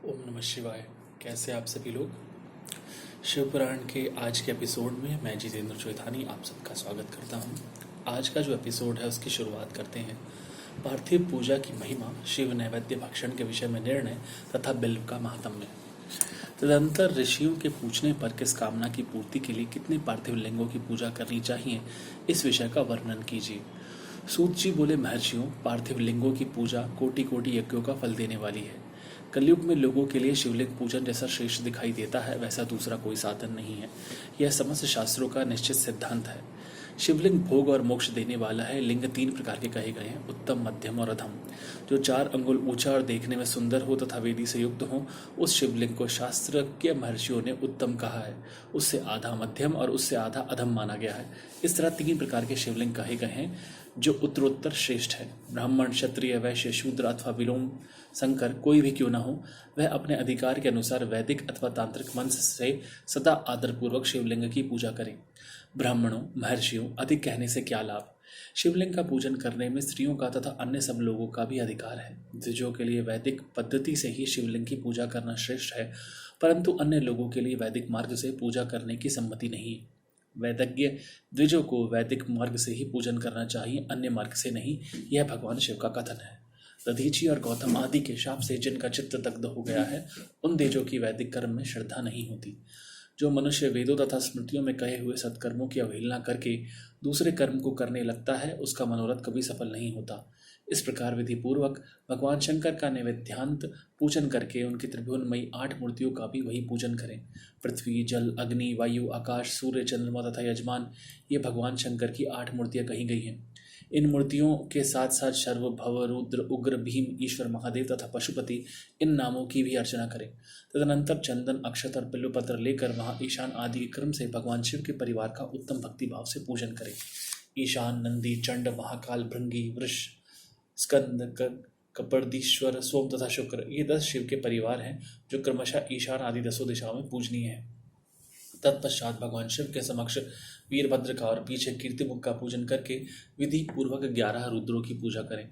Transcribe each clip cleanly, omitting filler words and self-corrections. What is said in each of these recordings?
ओम नमः शिवाय। कैसे आप सभी लोग। शिव पुराण के आज के एपिसोड में मैं जितेंद्र चौथानी आप सबका स्वागत करता हूं। आज का जो एपिसोड है उसकी शुरुआत करते हैं। पार्थिव पूजा की महिमा, शिव नैवेद्य भक्षण के विषय में निर्णय तथा बिल्व का महात्म्य। तदंतर ऋषियों के पूछने पर किस कामना की पूर्ति के लिए कितने पार्थिव लिंगों की पूजा करनी चाहिए, इस विषय का वर्णन कीजिए। सूत जी बोले, महर्षियों, पार्थिव लिंगों की पूजा कोटि कोटि यज्ञों का फल देने वाली है। कलयुग में लोगों के लिए शिवलिंग पूजन जैसा श्रेष्ठ दिखाई देता है, वैसा दूसरा कोई साधन नहीं है। यह समस्त शास्त्रों का निश्चित सिद्धांत है। शिवलिंग भोग और मोक्ष देने वाला है। लिंग 3 प्रकार के कहे गए हैं, उत्तम, मध्यम और अधम। जो 4 अंगुल ऊंचा और देखने में सुंदर हो तथा वेदी से युक्त हो, उस शिवलिंग को शास्त्रज्ञ महर्षियों ने उत्तम कहा है। उससे आधा मध्यम और उससे आधा अधम माना गया है। इस तरह 3 प्रकार के शिवलिंग कहे गए हैं जो उत्तरोत्तर श्रेष्ठ है। ब्राह्मण, क्षत्रिय, वैश्य, शूद्र अथवा विलोम संकर कोई भी क्यों न हो, वह अपने अधिकार के अनुसार वैदिक अथवा तांत्रिक मंत्र से सदा आदरपूर्वक शिवलिंग की पूजा करें। ब्राह्मणों, महर्षियों, अधिक कहने से क्या लाभ। शिवलिंग का पूजन करने में स्त्रियों का तथा अन्य सब लोगों का भी अधिकार है। द्विजों के लिए वैदिक पद्धति से ही शिवलिंग की पूजा करना श्रेष्ठ है, परंतु अन्य लोगों के लिए वैदिक मार्ग से पूजा करने की सम्मति नहीं है। वैदज्ञ द्विजों को वैदिक मार्ग से ही पूजन करना चाहिए, अन्य मार्ग से नहीं। यह भगवान शिव का कथन है। दधीची और गौतम आदि के शाप से जिनका चित्त दग्ध हो गया है, उन द्विजों की वैदिक कर्म में श्रद्धा नहीं होती। जो मनुष्य वेदों तथा स्मृतियों में कहे हुए सत्कर्मों की अवहेलना करके दूसरे कर्म को करने लगता है, उसका मनोरथ कभी सफल नहीं होता। इस प्रकार विधि पूर्वक भगवान शंकर का नैवेद्यांत पूजन करके उनकी त्रिभुवनमयी 8 मूर्तियों का भी वही पूजन करें। पृथ्वी, जल, अग्नि, वायु, आकाश, सूर्य, चंद्रमा तथा यजमान, ये भगवान शंकर की 8 मूर्तियां कही गई हैं। इन मूर्तियों के साथ साथ शर्व, भव, रुद्र, उग्र, भीम, ईश्वर, महादेव तथा पशुपति, इन नामों की भी अर्चना करें। तदनंतर चंदन, अक्षत और बिल्वपत्र लेकर वहां ईशान आदि के क्रम से भगवान शिव के परिवार का उत्तम भक्ति भाव से पूजन करें। ईशान, नंदी, चंड, महाकाल, भृंगी, वृष, स्कंद, कपर्दीश्वर, सोम तथा शुक्र, ये 10 शिव के परिवार हैं जो क्रमशः ईशान आदि 10 दिशाओं में पूजनीय है। तत्पश्चात भगवान शिव के समक्ष वीरभद्र का और पीछे कीर्तिमुख का पूजन करके विधि पूर्वक 11 रुद्रों की पूजा करें।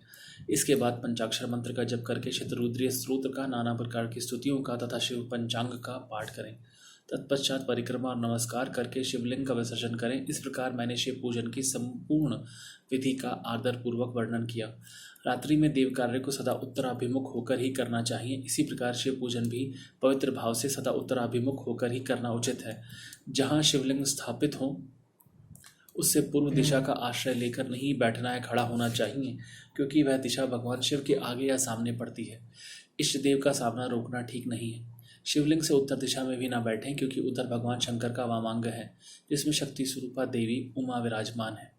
इसके बाद पंचाक्षर मंत्र का जप करके शतरुद्रीय स्तोत्र का, नाना प्रकार की स्तुतियों का तथा शिव पंचांग का पाठ करें। तत्पश्चात परिक्रमा और नमस्कार करके शिवलिंग का विसर्जन करें। इस प्रकार मैंने शिव पूजन की संपूर्ण विधि का आदरपूर्वक वर्णन किया। रात्रि में देव कार्य को सदा उत्तराभिमुख होकर ही करना चाहिए। इसी प्रकार शिव पूजन भी पवित्र भाव से सदा उत्तराभिमुख होकर ही करना उचित है। जहाँ शिवलिंग स्थापित हो उससे पूर्व दिशा का आश्रय लेकर नहीं बैठना है, खड़ा होना चाहिए, क्योंकि वह दिशा भगवान शिव के आगे या सामने पड़ती है। इष्ट देव का सामना रोकना ठीक नहीं है। शिवलिंग से उत्तर दिशा में भी ना बैठें, क्योंकि उधर भगवान शंकर का वामांग है, जिसमें शक्ति स्वरूपा देवी उमा विराजमान है।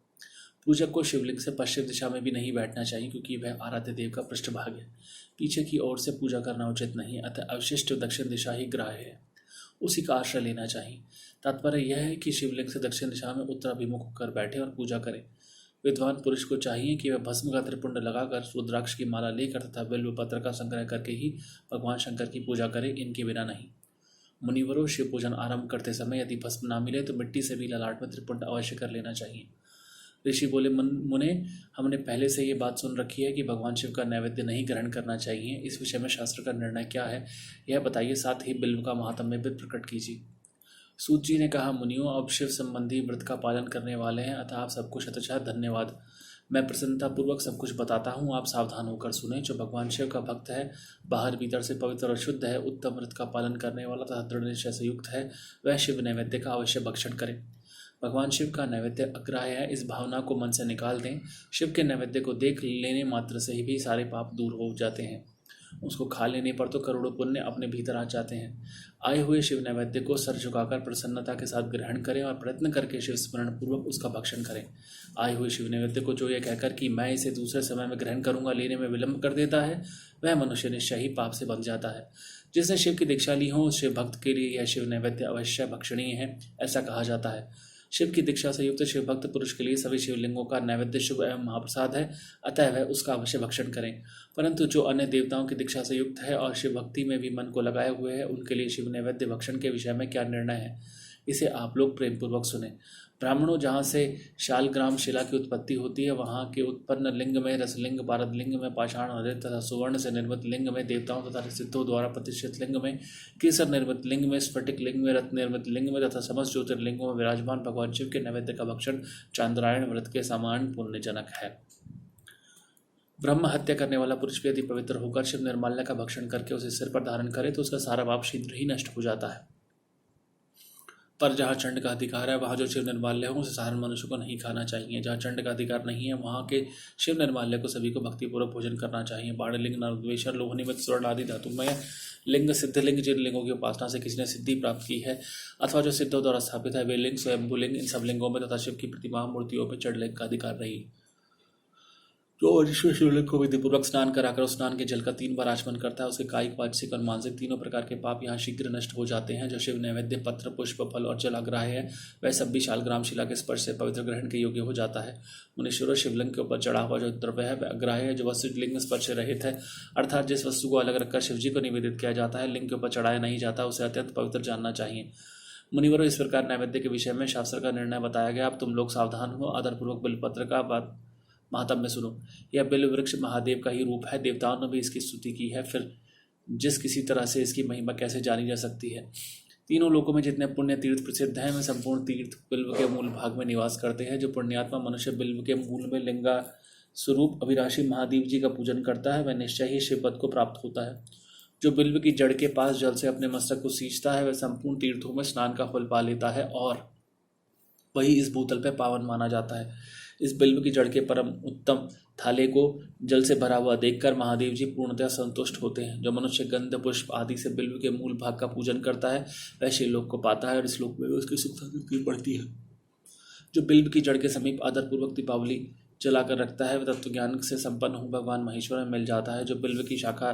पूजक को शिवलिंग से पश्चिम दिशा में भी नहीं बैठना चाहिए, क्योंकि वह आराध्य देव का पृष्ठभाग है। पीछे की ओर से पूजा करना उचित नहीं, अतः अवशिष्ट दक्षिण दिशा ही ग्राह्य है, उसी का आश्रय लेना चाहिए। तात्पर्य यह है कि शिवलिंग से दक्षिण दिशा में उत्तराभिमुख होकर बैठे और पूजा करें। विद्वान पुरुष को चाहिए कि वह भस्म का त्रिपुंड लगाकर रुद्राक्ष की माला लेकर तथा बिल्व पत्र का संग्रह करके ही भगवान शंकर की पूजा करे, इनके बिना नहीं। मुनिवरों, शिव पूजन आरंभ करते समय यदि भस्म ना मिले तो मिट्टी से भी ललाट में त्रिपुंड अवश्य कर लेना चाहिए। ऋषि बोले, मुने, हमने पहले से ये बात सुन रखी है कि भगवान शिव का नैवेद्य नहीं ग्रहण करना चाहिए। इस विषय में शास्त्र का निर्णय क्या है, यह बताइए, साथ ही बिल्व का महात्म्य भी प्रकट कीजिए। सूत जी ने कहा, मुनियों, अब शिव संबंधी व्रत का पालन करने वाले हैं, अतः आप सबको शतशः धन्यवाद। मैं प्रसन्नतापूर्वक सब कुछ बताता हूँ, आप सावधान होकर सुने। जो भगवान शिव का भक्त है, बाहर भीतर से पवित्र और शुद्ध है, उत्तम व्रत का पालन करने वाला तथा दृढ़ निश्चय से युक्त है, वह शिव नैवेद्य का अवश्य भक्षण करे। भगवान शिव का नैवेद्य अग्राह्य है, इस भावना को मन से निकाल दें। शिव के नैवेद्य को देख लेने मात्र से ही भी सारे पाप दूर हो जाते हैं। उसको खा लेने पर तो करोड़ों पुण्य अपने भीतर आ जाते हैं। आए हुए शिव नैवेद्य को सर झुकाकर प्रसन्नता के साथ ग्रहण करें और प्रयत्न करके शिव स्मरण पूर्वक उसका भक्षण करें। आए हुए शिव नैवेद्य को जो ये कहकर कि मैं इसे दूसरे समय में ग्रहण करूंगा, लेने में विलंब कर देता है, वह मनुष्य निश्चय ही पाप से बंध जाता है। जिसने शिव की दीक्षा ली हो, उस शिव भक्त के लिए यह शिव नैवेद्य अवश्य भक्षणीय है, ऐसा कहा जाता है। शिव की दीक्षा से युक्त शिव भक्त पुरुष के लिए सभी शिवलिंगों का नैवेद्य शुभ एवं महाप्रसाद है, अतः वह उसका अवश्य भक्षण करें। परंतु जो अन्य देवताओं की दीक्षा से युक्त है और शिव भक्ति में भी मन को लगाए हुए है, उनके लिए शिव नैवेद्य भक्षण के विषय में क्या निर्णय है, इसे आप लोग प्रेम पूर्वक सुने। ब्राह्मणों, जहाँ से शालग्राम शिला की उत्पत्ति होती है, वहाँ के उत्पन्न लिंग में रसलिंग, पारद लिंग में पाषाण हृदय तथा सुवर्ण से निर्मित लिंग में देवताओं तथा सिद्धों द्वारा प्रतिष्ठित लिंग में, केसर निर्मित लिंग में, स्फटिक लिंग में, रत्न निर्मित लिंग में तथा समस्त ज्योतिर्लिंगों में विराजमान भगवान शिव के नैवेद्य का भक्षण चांद्रायण व्रत के समान पुण्यजनक है। ब्रह्म हत्या करने वाला पुरुष भी यदि पवित्र होकर शिव निर्माल्य का भक्षण करके उसे सिर पर धारण करे तो उसका सारा पाप शीघ्र ही नष्ट हो जाता है। पर जहाँ चंड का अधिकार है, वहाँ जो शिव निर्माल्य हो उसे साधारण मनुष्य को नहीं खाना चाहिए। जहाँ चंड का अधिकार नहीं है, वहाँ के शिव निर्माल्य को सभी को भक्तिपूर्वक भोजन करना चाहिए। बाणलिंग, नरद्वेषर, लोहनिमित, स्वर्ण आदि धातुमय लिंग, सिद्धलिंग, जिन लिंगों की उपासना से किसी ने सिद्धि प्राप्त की है अथवा जो सिद्धों द्वारा स्थापित है, वे लिंग, स्वयंभू लिंग, इन सब लिंगों में तथा शिव की प्रतिमा मूर्तियों पर चंडलिंग का अधिकार नहीं। जो मनुष्य शिवलिंग को विधिपूर्वक स्नान कराकर उस स्नान के जल का 3 बार आचमन करता है, उसके कायिक, वाचिक और मानसिक तीनों प्रकार के पाप यहाँ शीघ्र नष्ट हो जाते हैं। जो शिव नैवेद्य, पत्र, पुष्प, फल और जलाग्राह्य है, वह सब भी शालग्राम शिला के स्पर्श से पवित्र ग्रहण के योग्य हो जाता है। मुनीश्वरों, शिवलिंग के ऊपर चढ़ा हुआ जो द्रव्य है वह अग्राह्य है, जो वस्तु लिंग स्पर्श से रहित है, अर्थात जिस वस्तु को अलग रखकर शिव जी को निवेदित किया जाता है, लिंग के ऊपर चढ़ाया नहीं जाता, उसे अत्यंत पवित्र जानना चाहिए। मुनिवरों, इस प्रकार नैवेद्य के विषय में शास्त्र का निर्णय बताया गया। अब तुम लोग सावधान हो, आदरपूर्वक बिलपत्र का बात महात्म्य सुनो। यह बिल्व वृक्ष महादेव का ही रूप है। देवताओं ने भी इसकी स्तुति की है। फिर जिस किसी तरह से इसकी महिमा कैसे जानी जा सकती है। तीनों लोकों में जितने पुण्य तीर्थ प्रसिद्ध हैं, वे संपूर्ण तीर्थ बिल्व के मूल भाग में निवास करते हैं। जो पुण्यात्मा मनुष्य बिल्व के मूल में लिंगा स्वरूप अविनाशी महादेव जी का पूजन करता है, वह निश्चय ही शिवपद को प्राप्त होता है। जो बिल्व की जड़ के पास जल से अपने मस्तक को सींचता है, वह संपूर्ण तीर्थों में स्नान का फल पा लेता है और वही इस भूतल पर पावन माना जाता है। इस बिल्व की जड़ के परम उत्तम थाले को जल से भरा हुआ देखकर महादेव जी पूर्णतः संतुष्ट होते हैं। जो मनुष्य गंध, पुष्प आदि से बिल्व के मूल भाग का पूजन करता है, वह शिवलोक को पाता है और इस लोक में उसकी सुख समृद्धि बढ़ती है। जो बिल्व की जड़ के समीप आदरपूर्वक दीपावली जलाकर रखता है, वह तत्व ज्ञान से संपन्न हो भगवान महेश्वर में मिल जाता है। जो बिल्व की शाखा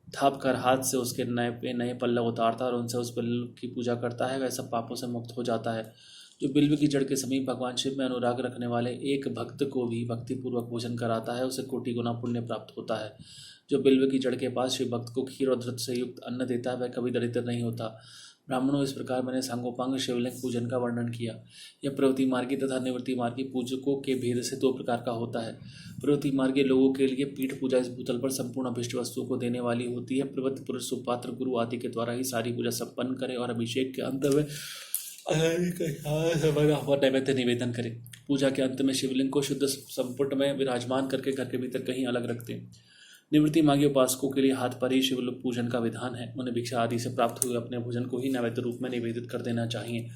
थाप कर हाथ से उसके नए पल्लव उतारता है और उनसे उस बिल्व की पूजा करता है, वह सब पापों से मुक्त हो जाता है। जो बिल्व की जड़ के समीप भगवान शिव में अनुराग रखने वाले एक भक्त को भी भक्तिपूर्वक भोजन कराता है, उसे कोटि गुना पुण्य प्राप्त होता है। जो बिल्व की जड़ के पास शिव भक्त को खीर और धृत से युक्त अन्न देता है, वह कभी दरिद्र नहीं होता। ब्राह्मणों, इस प्रकार मैंने सांगोपांग शिवलिंग पूजन का वर्णन किया। यह प्रवृत्ति मार्गी तथा निवृत्ति मार्गी पूजकों के भेद से 2 प्रकार का होता है। प्रवृत्ति मार्गी लोगों के लिए पीठ पूजा इस भूतल पर संपूर्ण अभिष्ट वस्तुओं को देने वाली होती है। प्रवृत्त पुरुष सुपात्र गुरु आदि के द्वारा ही सारी पूजा संपन्न करे और अभिषेक के अंत में नैवेद्य निवेदन करें। पूजा के अंत में शिवलिंग को शुद्ध संपुट में विराजमान करके घर के भीतर कहीं अलग रखते हैं। निवृत्ति मार्गी उपासकों के लिए हाथ पर ही शिवलिंग पूजन का विधान है। उन्हें भिक्षा आदि से प्राप्त हुए अपने भोजन को ही नैवेद्य रूप में निवेदित कर देना चाहिए।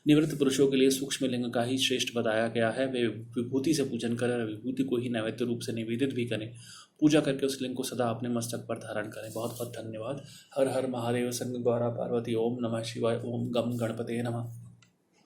निवृत्त पुरुषों के लिए सूक्ष्म लिंग का ही श्रेष्ठ बताया गया है। वे विभूति से पूजन करें और विभूति को ही नैवेद्य रूप से निवेदित भी करें। पूजा करके उस लिंग को सदा अपने मस्तक पर धारण करें। बहुत बहुत धन्यवाद। हर हर महादेव। संग गौरा पार्वती। ओम नमः शिवाय। ओम गम गणपते नमः।